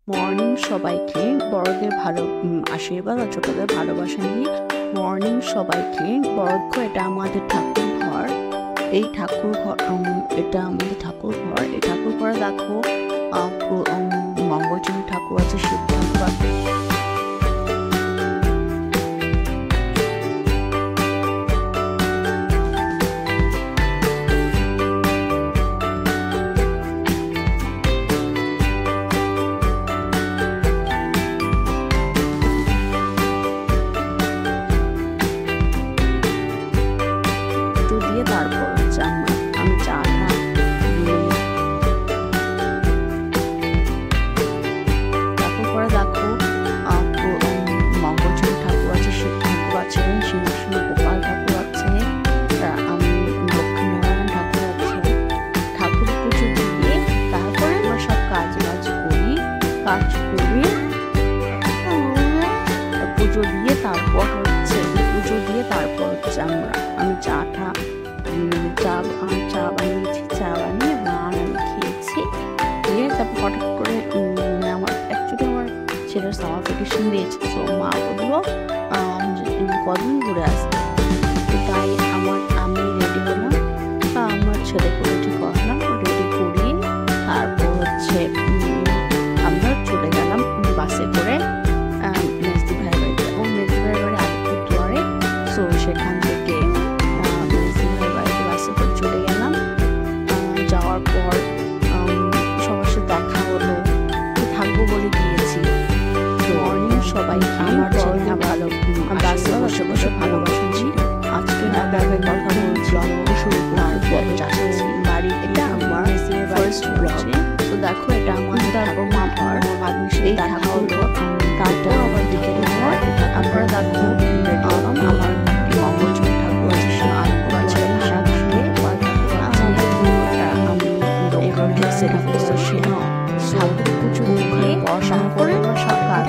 Morning সবাইকে, বড়দের ভালো আশীর্বাদ আর ছোটদের ভালোবাসা নিয়ে মর্নিং সবাইকে। এটা আমাদের ঠাকুর ঘর। এই ঠাকুর ঘর, এটা আমাদের ঠাকুর ঘর। এই ঠাকুর ঘরে দেখো মঙ্গলচন্ডী ঠাকুর আছে, শিব ঠাকুর আছে। তারপর হচ্ছে আমি চাটা তারপর পরে দেখো মঙ্গলচন্ডী ঠাকুর আছে, শিব ঠাকুর আছে, গোপাল ঠাকুর আছে, আমি লক্ষ্মীনারায়ণ ঠাকুর আছে। ঠাকুর পুজো দিয়ে তারপরে আমরা সব কাজ করি। পুজো দিয়ে তারপর হচ্ছে আমি চা বানিয়েছি। চা বানিয়ে মা আর আমি খেয়েছি। দিয়ে তারপর হঠাৎ করে আমার ছেলের সামার ভ্যাকেশন দিয়েছে। তো মা বললো কদিন ঘুরে আসবে। তাই আমি রেডি হলাম, আমার ছেলেকে রেডি করালাম। রেডি করিয়ে তারপর হচ্ছে আমরা চলে গেলাম বাসে করে মেজদি ভাইয়ের বাড়িতে। মেজদি ভাইয়ের বাড়ি আলিপুরদুয়ারে। সো সেখান থেকে চলে গেলাম। যাওয়ার পর সবার সাথে দেখা হলো, থাকবো বলে দিয়েছি। মর্নিং সবাই আমার ছেলে ভালো বাসে বসে বসে ভালোবাসছি। আজকে ব্যাগে কথা বলছি, শুরু যাচ্ছি বাড়ি। এটা আমার ফার্স্ট ব্লগ। তো দেখো এটা আমাদের তারপর মা আমার ভাগ্নি সেই দেখা হলো। তারপর আবার বিকেলে আমরা দেখো আমার মঙ্গলচন্ডী ঠাকুর আছে, আলপুর আছে, ঠাকুর পুজো দিয়ে পড়াশোনা করে সব কাজ